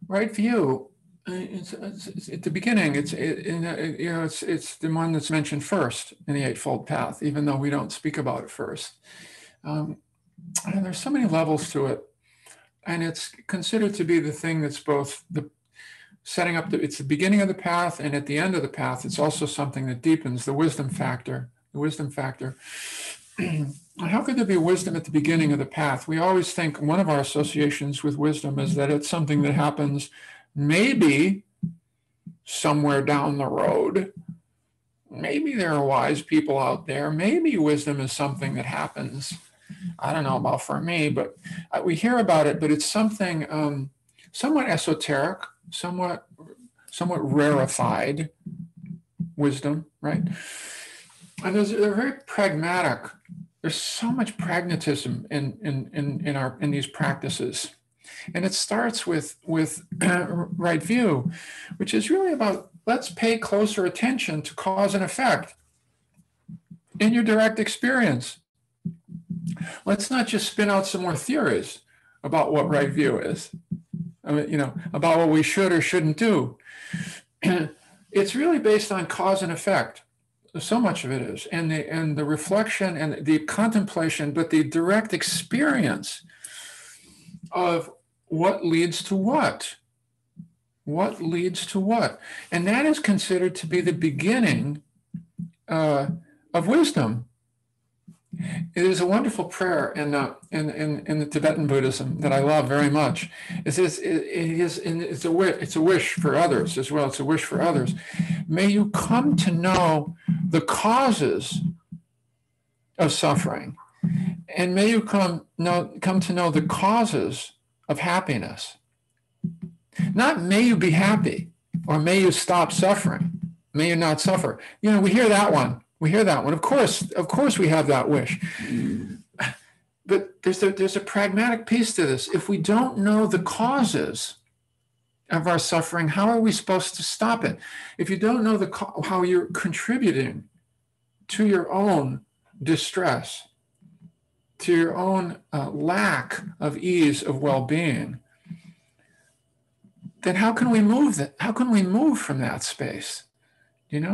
Right view. It's at the beginning. It's the one that's mentioned first in the Eightfold Path, even though we don't speak about it first. Um, and there's so many levels to it, and it's considered to be the thing that's both the setting up. It's the beginning of the path, and at the end of the path, it's also something that deepens the wisdom factor. The wisdom factor. How could there be wisdom at the beginning of the path? We always think one of our associations with wisdom is that it's something that happens maybe somewhere down the road. Maybe there are wise people out there. Maybe wisdom is something that happens. I don't know about for me, but we hear about it, but it's something somewhat esoteric, somewhat rarefied wisdom, right? And they're very pragmatic. There's so much pragmatism in these practices, and it starts with right view, which is really about let's pay closer attention to cause and effect in your direct experience. Let's not just spin out some more theories about what right view is. I mean, about what we should or shouldn't do. It's really based on cause and effect. So much of it is, and the reflection and the contemplation, but the direct experience of what leads to what. What leads to what? And that is considered to be the beginning of wisdom. It is a wonderful prayer in the Tibetan Buddhism that I love very much. It's a wish for others as well. It's a wish for others. May you come to know the causes of suffering, and may you come to know the causes of happiness. Not may you be happy, or may you stop suffering. May you not suffer. We hear that one. Of course, we have that wish. But there's a pragmatic piece to this. If we don't know the causes of our suffering, how are we supposed to stop it? If you don't know how you're contributing to your own distress, to your own lack of ease of well-being, then how can we move that? How can we move from that space? If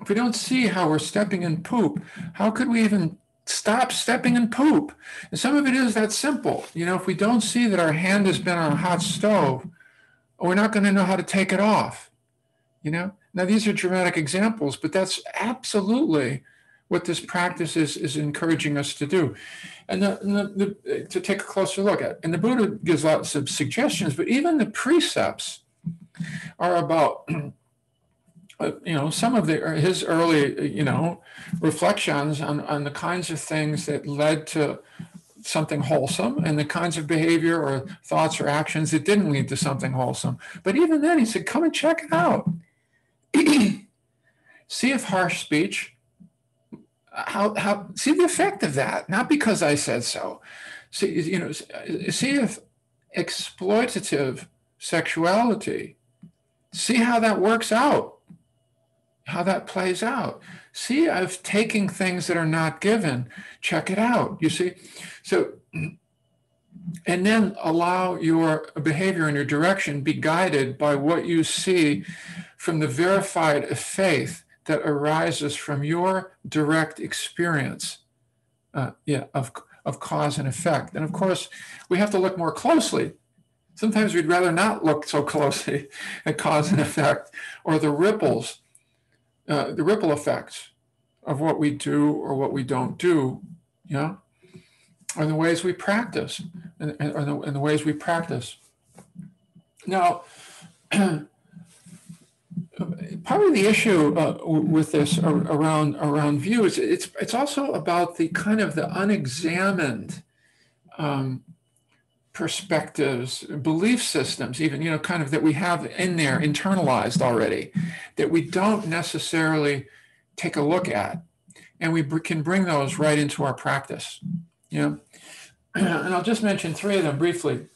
we don't see how we're stepping in poop, how could we even stop stepping in poop? And some of it is that simple. If we don't see that our hand has been on a hot stove, we're not going to know how to take it off. Now, these are dramatic examples, but that's absolutely what this practice is encouraging us to do. And to take a closer look at. And the Buddha gives lots of suggestions, but even the precepts are about some of his early, reflections on the kinds of things that led to something wholesome and the kinds of behavior or thoughts or actions that didn't lead to something wholesome. But even then, he said, come and check it out. See if harsh speech, see the effect of that, not because I said so. See if exploitative sexuality, see how that works out. How that plays out. See, if taking things that are not given, check it out. You see? So, and then allow your behavior and your direction be guided by what you see from the verified faith that arises from your direct experience of cause and effect. And of course, we have to look more closely. Sometimes we'd rather not look so closely at cause and effect or the ripple effects of what we do or what we don't do, or the ways we practice, and the ways we practice. Now, part of the issue with this around view is it's also about the kind of the unexamined perspectives, belief systems, even, kind of that we have in there internalized already, that we don't necessarily take a look at. And we can bring those right into our practice. And I'll just mention three of them briefly,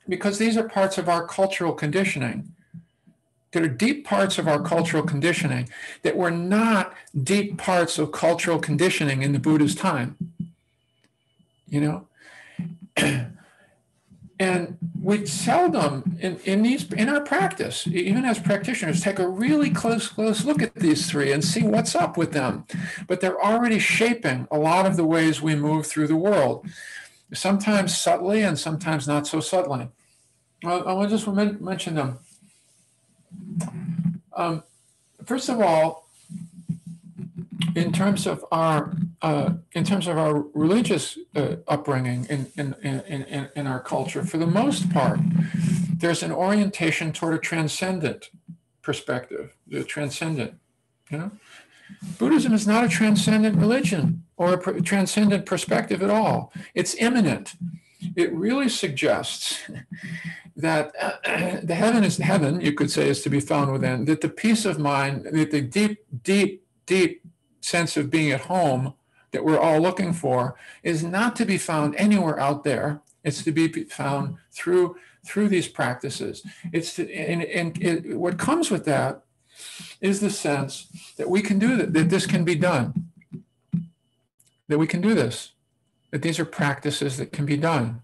because these are parts of our cultural conditioning. That are deep parts of our cultural conditioning that were not deep parts of cultural conditioning in the Buddha's time. And we seldom in our practice, even as practitioners, take a really close look at these three and see what's up with them. But they're already shaping a lot of the ways we move through the world, sometimes subtly and sometimes not so subtly. I want to just mention them. First of all, in terms of our religious upbringing in our culture, for the most part, there's an orientation toward a transcendent perspective, the transcendent. You know, Buddhism is not a transcendent religion or a transcendent perspective at all. It's immanent. It really suggests that the heaven, you could say, is to be found within, that the peace of mind, that the deep sense of being at home that we're all looking for is not to be found anywhere out there. It's to be found through these practices. What comes with that is the sense that we can do that this can be done, that we can do this, that these are practices that can be done.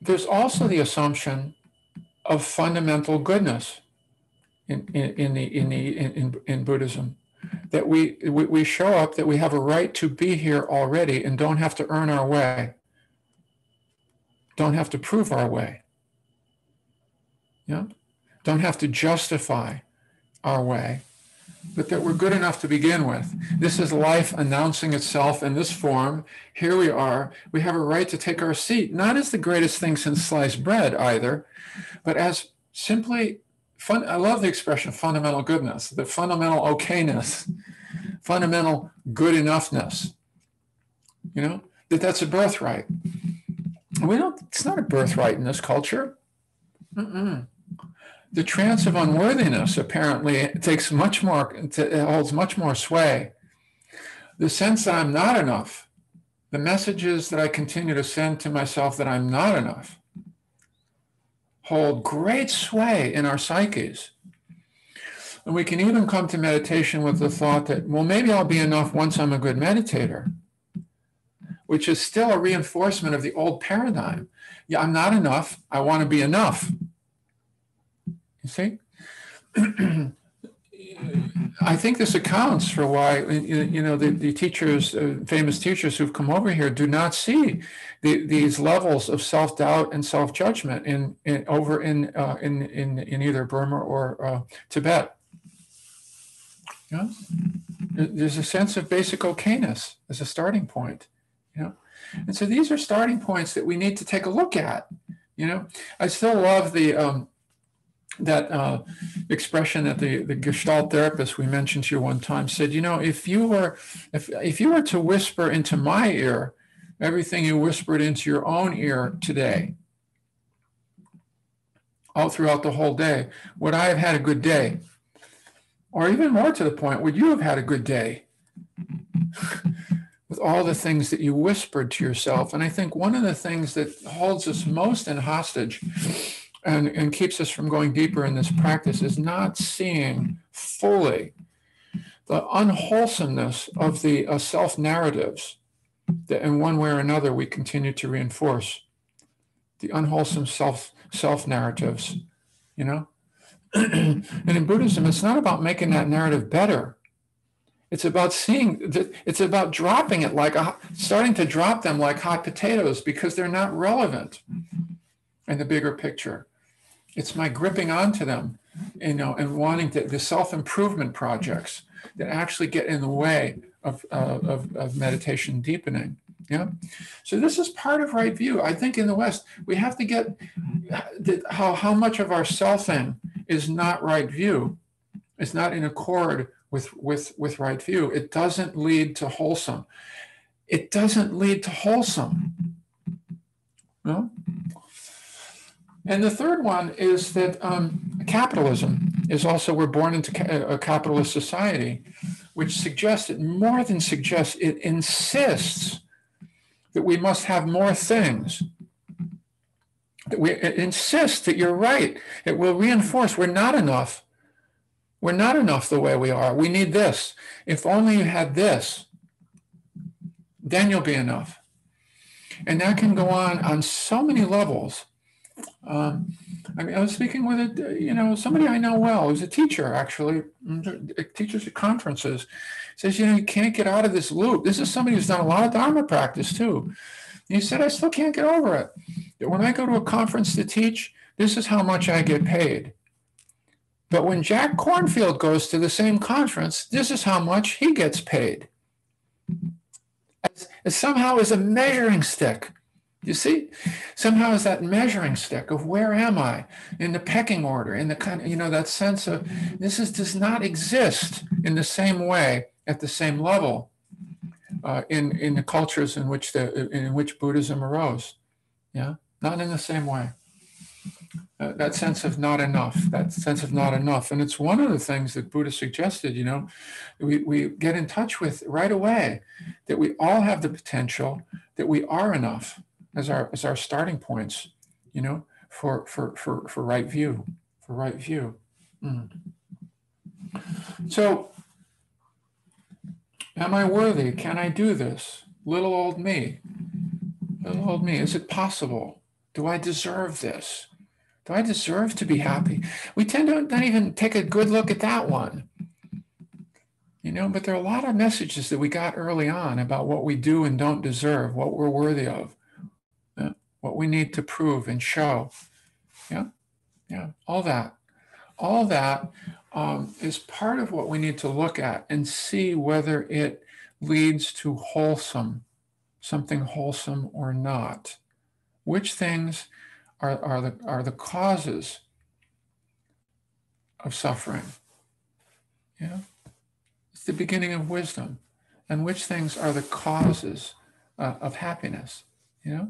There's also the assumption of fundamental goodness in Buddhism, that we show up, that we have a right to be here already and don't have to earn our way, don't have to prove our way, don't have to justify our way, but that we're good enough to begin with. This is life announcing itself in this form. Here we are. We have a right to take our seat, not as the greatest thing since sliced bread either, but as simply I love the expression fundamental goodness, the fundamental okayness, fundamental good enoughness. That's a birthright. It's not a birthright in this culture. The trance of unworthiness apparently holds much more sway. The sense that I'm not enough, the messages that I continue to send to myself that I'm not enough, hold great sway in our psyches. And we can even come to meditation with the thought that, well, maybe I'll be enough once I'm a good meditator, which is still a reinforcement of the old paradigm. Yeah, I'm not enough. I want to be enough. You see? I think this accounts for why, the teachers, famous teachers who've come over here do not see these levels of self-doubt and self-judgment in either Burma or Tibet. There's a sense of basic okayness as a starting point. And so these are starting points that we need to take a look at. I still love that expression that the Gestalt therapist we mentioned to you one time said, if you were to whisper into my ear everything you whispered into your own ear today, all throughout the whole day, would I have had a good day? Or even more to the point, would you have had a good day with all the things that you whispered to yourself? And I think one of the things that holds us most in hostage and keeps us from going deeper in this practice is not seeing fully the unwholesomeness of the self-narratives that in one way or another we continue to reinforce. The unwholesome self-narratives, And in Buddhism, it's not about making that narrative better. It's about it's about dropping it starting to drop them like hot potatoes because they're not relevant in the bigger picture. It's my gripping onto them, and wanting the self-improvement projects that actually get in the way of meditation deepening. So this is part of right view. I think in the West, we have to get how much of our selfing is not right view. It's not in accord with right view. It doesn't lead to wholesome. It doesn't lead to wholesome. No? And the third one is that capitalism is also, we're born into a capitalist society, which suggests, it more than suggests, it insists that we must have more things. It insists that you're right. It will reinforce we're not enough. We're not enough the way we are. We need this. If only you had this, then you'll be enough. And that can go on so many levels. I mean, I was speaking with somebody I know well, who's a teacher, actually, teaches at conferences, says, you can't get out of this loop. This is somebody who's done a lot of Dharma practice too. And he said, I still can't get over it. When I go to a conference to teach, this is how much I get paid. But when Jack Kornfield goes to the same conference, this is how much he gets paid. It somehow is a measuring stick. You see, somehow is that measuring stick of where am I in the pecking order, in the kind of, that sense of does not exist in the same way at the same level in the cultures in which Buddhism arose. Yeah, not in the same way. That sense of not enough, and it's one of the things that Buddha suggested. We get in touch with right away that we all have the potential, that we are enough as our starting points, for right view, So, am I worthy? Can I do this? Little old me. Is it possible? Do I deserve this? Do I deserve to be happy? We tend to not even take a good look at that one. But there are a lot of messages that we got early on about what we do and don't deserve, what we're worthy of, what we need to prove and show. Yeah, all that is part of what we need to look at and see whether it leads to something wholesome or not. Which things are the causes of suffering? It's the beginning of wisdom. And which things are the causes of happiness? Yeah.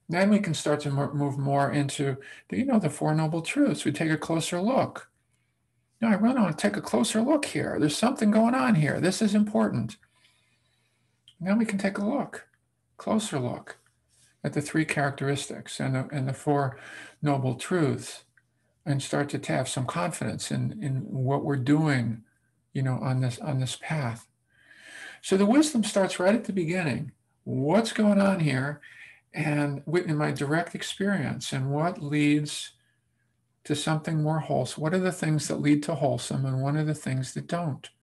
Then we can start to move more into, the Four Noble Truths. We take a closer look. I really want to take a closer look here. There's something going on here. This is important. And then we can take a closer look at the three characteristics and the Four Noble Truths, and start to have some confidence in what we're doing, on this path. So the wisdom starts right at the beginning. What's going on here? And in my direct experience, and what leads to something more wholesome? What are the things that lead to wholesome, and what are the things that don't?